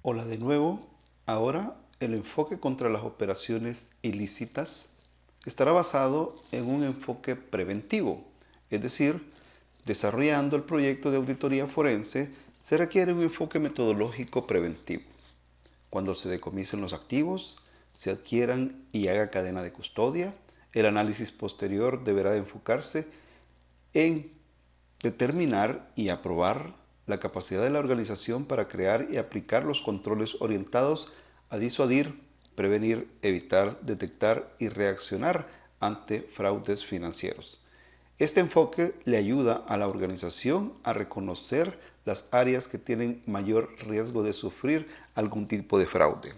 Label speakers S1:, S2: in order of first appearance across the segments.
S1: Hola de nuevo. Ahora el enfoque contra las operaciones ilícitas estará basado en un enfoque preventivo, es decir, desarrollando el proyecto de auditoría forense se requiere un enfoque metodológico preventivo. Cuando se decomisen los activos, se adquieran y haga cadena de custodia, el análisis posterior deberá de enfocarse en determinar y aprobar la capacidad de la organización para crear y aplicar los controles orientados a disuadir, prevenir, evitar, detectar y reaccionar ante fraudes financieros. Este enfoque le ayuda a la organización a reconocer las áreas que tienen mayor riesgo de sufrir algún tipo de fraude.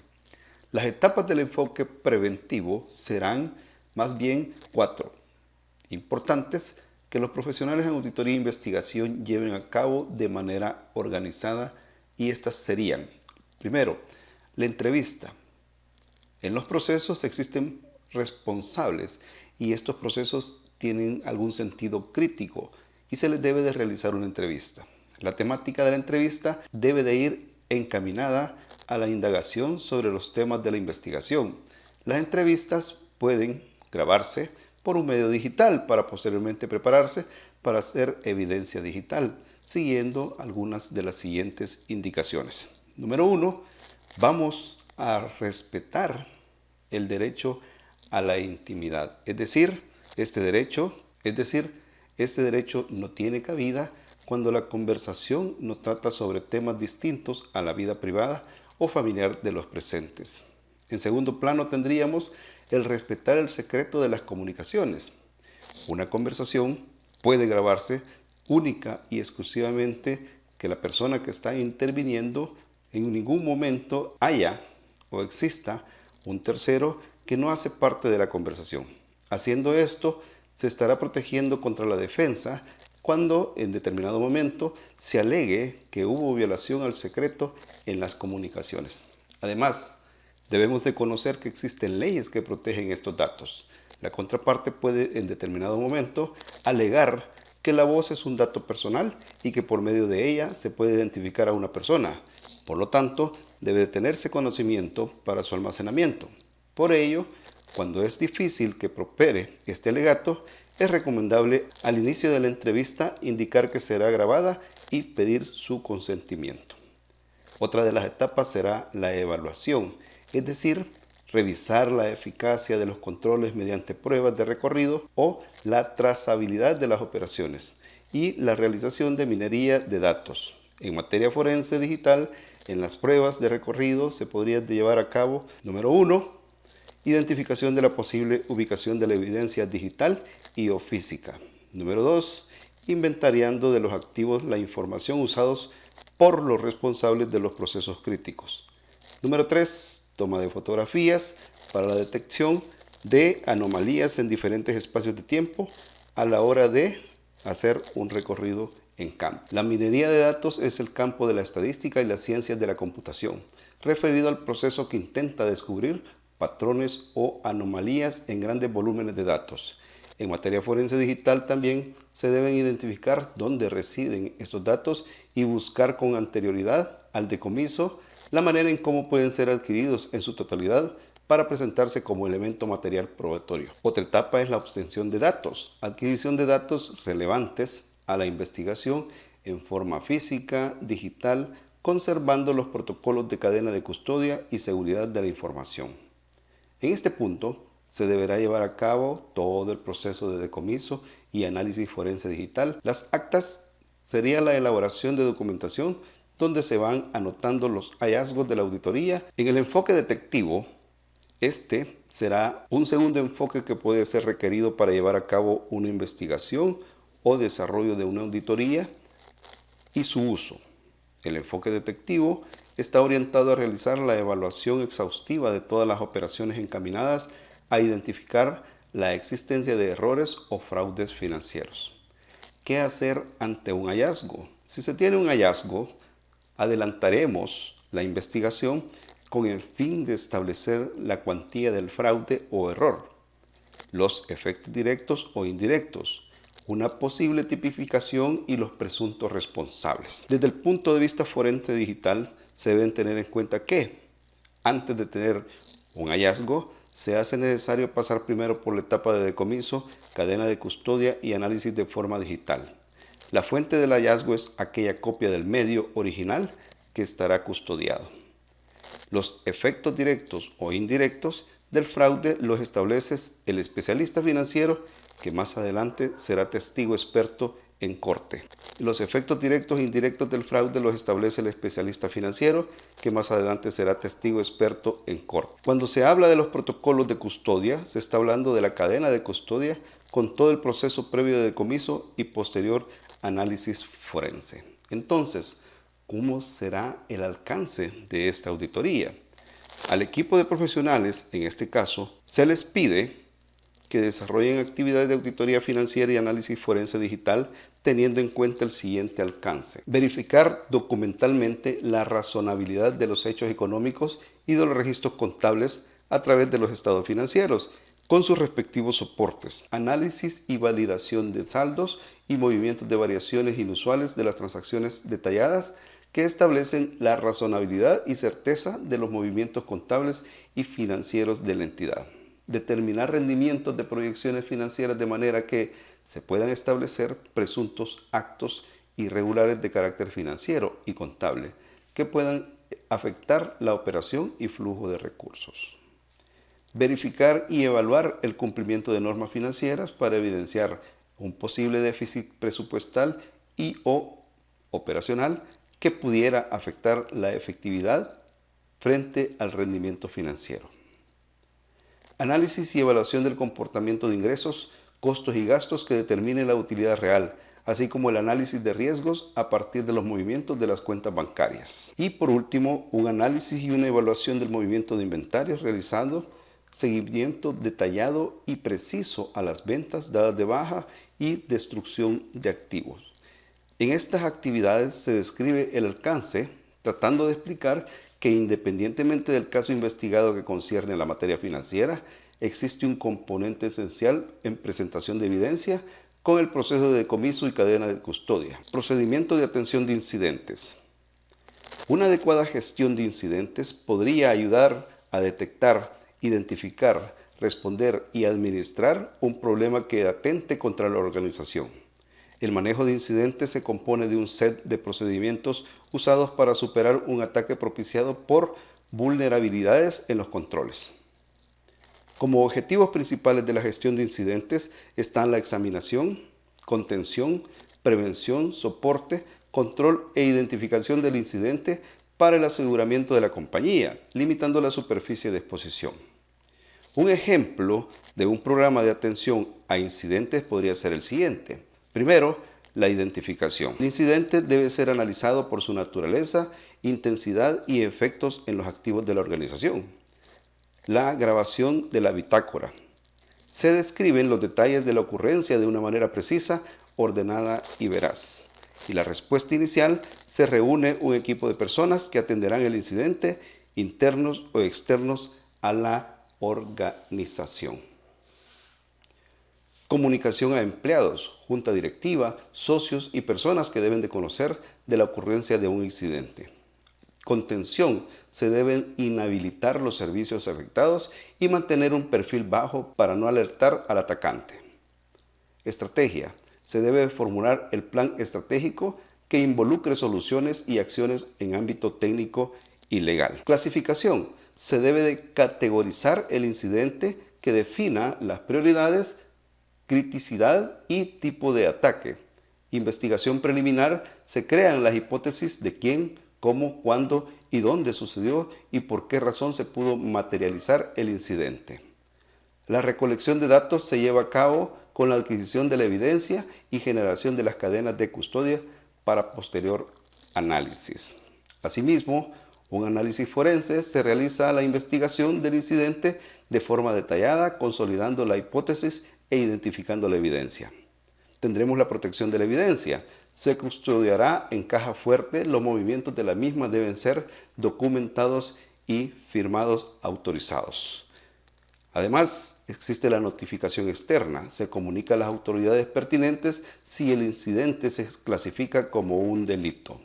S1: Las etapas del enfoque preventivo serán más bien 4 importantes que los profesionales en auditoría e investigación lleven a cabo de manera organizada, y estas serían: primero, la entrevista. En los procesos existen responsables y estos procesos tienen algún sentido crítico y se les debe de realizar una entrevista. La temática de la entrevista debe de ir encaminada a la indagación sobre los temas de la investigación. Las entrevistas pueden grabarse por un medio digital para posteriormente prepararse para hacer evidencia digital, siguiendo algunas de las siguientes indicaciones. Número 1. Vamos a respetar el derecho a la intimidad. Este derecho no tiene cabida cuando la conversación no trata sobre temas distintos a la vida privada o familiar de los presentes. En segundo plano tendríamos el respetar el secreto de las comunicaciones. Una conversación puede grabarse única y exclusivamente que la persona que está interviniendo en ningún momento haya o exista un tercero que no hace parte de la conversación. Haciendo esto, se estará protegiendo contra la defensa cuando en determinado momento se alegue que hubo violación al secreto en las comunicaciones. Además, debemos de conocer que existen leyes que protegen estos datos. La contraparte puede en determinado momento alegar que la voz es un dato personal y que por medio de ella se puede identificar a una persona. Por lo tanto, debe de tenerse conocimiento para su almacenamiento. Por ello, cuando es difícil que prospere este alegato, es recomendable al inicio de la entrevista indicar que será grabada y pedir su consentimiento. Otra de las etapas será la evaluación, es decir, revisar la eficacia de los controles mediante pruebas de recorrido o la trazabilidad de las operaciones y la realización de minería de datos. En materia forense digital, en las pruebas de recorrido se podría llevar a cabo: número 1, identificación de la posible ubicación de la evidencia digital y o física. Número 2, inventariando de los activos la información usados por los responsables de los procesos críticos. Número 3, toma de fotografías para la detección de anomalías en diferentes espacios de tiempo a la hora de hacer un recorrido en campo. La minería de datos es el campo de la estadística y las ciencias de la computación, referido al proceso que intenta descubrir patrones o anomalías en grandes volúmenes de datos. En materia forense digital también se deben identificar dónde residen estos datos y buscar con anterioridad al decomiso la manera en cómo pueden ser adquiridos en su totalidad para presentarse como elemento material probatorio. Otra etapa es la obtención de datos, adquisición de datos relevantes a la investigación en forma física, digital, conservando los protocolos de cadena de custodia y seguridad de la información. En este punto, se deberá llevar a cabo todo el proceso de decomiso y análisis forense digital. Las actas sería la elaboración de documentación donde se van anotando los hallazgos de la auditoría. En el enfoque detectivo, este será un segundo enfoque que puede ser requerido para llevar a cabo una investigación o desarrollo de una auditoría y su uso. El enfoque detectivo está orientado a realizar la evaluación exhaustiva de todas las operaciones encaminadas a identificar la existencia de errores o fraudes financieros. ¿Qué hacer ante un hallazgo? Si se tiene un hallazgo, adelantaremos la investigación con el fin de establecer la cuantía del fraude o error, los efectos directos o indirectos, una posible tipificación y los presuntos responsables. Desde el punto de vista forense digital, se deben tener en cuenta que, antes de tener un hallazgo, se hace necesario pasar primero por la etapa de decomiso, cadena de custodia y análisis de forma digital. La fuente del hallazgo es aquella copia del medio original que estará custodiado. Los efectos directos o indirectos del fraude los establece el especialista financiero, que más adelante será testigo experto en corte. Los efectos directos e indirectos del fraude los establece el especialista financiero, que más adelante será testigo experto en corte. Cuando se habla de los protocolos de custodia, se está hablando de la cadena de custodia con todo el proceso previo de decomiso y posterior análisis forense. Entonces, ¿cómo será el alcance de esta auditoría? Al equipo de profesionales, en este caso, se les pide que desarrollen actividades de auditoría financiera y análisis forense digital teniendo en cuenta el siguiente alcance. Verificar documentalmente la razonabilidad de los hechos económicos y de los registros contables a través de los estados financieros, con sus respectivos soportes. Análisis y validación de saldos y movimientos de variaciones inusuales de las transacciones detalladas que establecen la razonabilidad y certeza de los movimientos contables y financieros de la entidad. Determinar rendimientos de proyecciones financieras de manera que se puedan establecer presuntos actos irregulares de carácter financiero y contable que puedan afectar la operación y flujo de recursos. Verificar y evaluar el cumplimiento de normas financieras para evidenciar un posible déficit presupuestal y o operacional que pudiera afectar la efectividad frente al rendimiento financiero. Análisis y evaluación del comportamiento de ingresos, costos y gastos que determine la utilidad real, así como el análisis de riesgos a partir de los movimientos de las cuentas bancarias. Y por último, un análisis y una evaluación del movimiento de inventarios realizando seguimiento detallado y preciso a las ventas dadas de baja y destrucción de activos. En estas actividades se describe el alcance, tratando de explicar que independientemente del caso investigado que concierne a la materia financiera, existe un componente esencial en presentación de evidencia con el proceso de decomiso y cadena de custodia. Procedimiento de atención de incidentes. Una adecuada gestión de incidentes podría ayudar a detectar, identificar, responder y administrar un problema que atente contra la organización. El manejo de incidentes se compone de un set de procedimientos usados para superar un ataque propiciado por vulnerabilidades en los controles. Como objetivos principales de la gestión de incidentes están la examinación, contención, prevención, soporte, control e identificación del incidente para el aseguramiento de la compañía, limitando la superficie de exposición. Un ejemplo de un programa de atención a incidentes podría ser el siguiente. Primero, la identificación. El incidente debe ser analizado por su naturaleza, intensidad y efectos en los activos de la organización. La grabación de la bitácora. Se describen los detalles de la ocurrencia de una manera precisa, ordenada y veraz. Y la respuesta inicial, se reúne un equipo de personas que atenderán el incidente, internos o externos a la organización. Comunicación a empleados, junta directiva, socios y personas que deben de conocer de la ocurrencia de un incidente. Contención, se deben inhabilitar los servicios afectados y mantener un perfil bajo para no alertar al atacante. Estrategia, se debe formular el plan estratégico que involucre soluciones y acciones en ámbito técnico y legal. Clasificación, se debe de categorizar el incidente que defina las prioridades, criticidad y tipo de ataque. Investigación preliminar, se crean las hipótesis de quién, cómo, cuándo y dónde sucedió y por qué razón se pudo materializar el incidente. La recolección de datos se lleva a cabo con la adquisición de la evidencia y generación de las cadenas de custodia para posterior análisis. Asimismo, un análisis forense se realiza a la investigación del incidente de forma detallada, consolidando la hipótesis e identificando la evidencia. Tendremos la protección de la evidencia. Se custodiará en caja fuerte, los movimientos de la misma deben ser documentados y firmados autorizados. Además, existe la notificación externa. Se comunica a las autoridades pertinentes si el incidente se clasifica como un delito.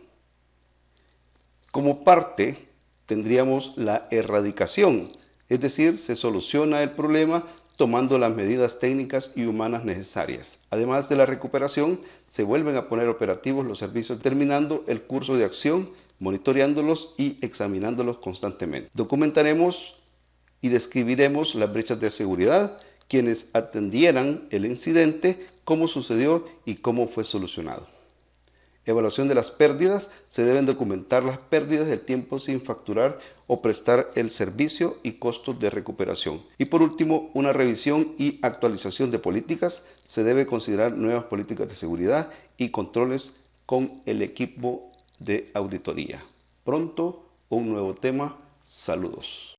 S1: Como parte, tendríamos la erradicación, es decir, se soluciona el problema tomando las medidas técnicas y humanas necesarias. Además de la recuperación, se vuelven a poner operativos los servicios terminando el curso de acción, monitoreándolos y examinándolos constantemente. Documentaremos y describiremos las brechas de seguridad, quienes atendieran el incidente, cómo sucedió y cómo fue solucionado. Evaluación de las pérdidas. Se deben documentar las pérdidas del tiempo sin facturar o prestar el servicio y costos de recuperación. Y por último, una revisión y actualización de políticas. Se debe considerar nuevas políticas de seguridad y controles con el equipo de auditoría. Pronto, un nuevo tema. Saludos.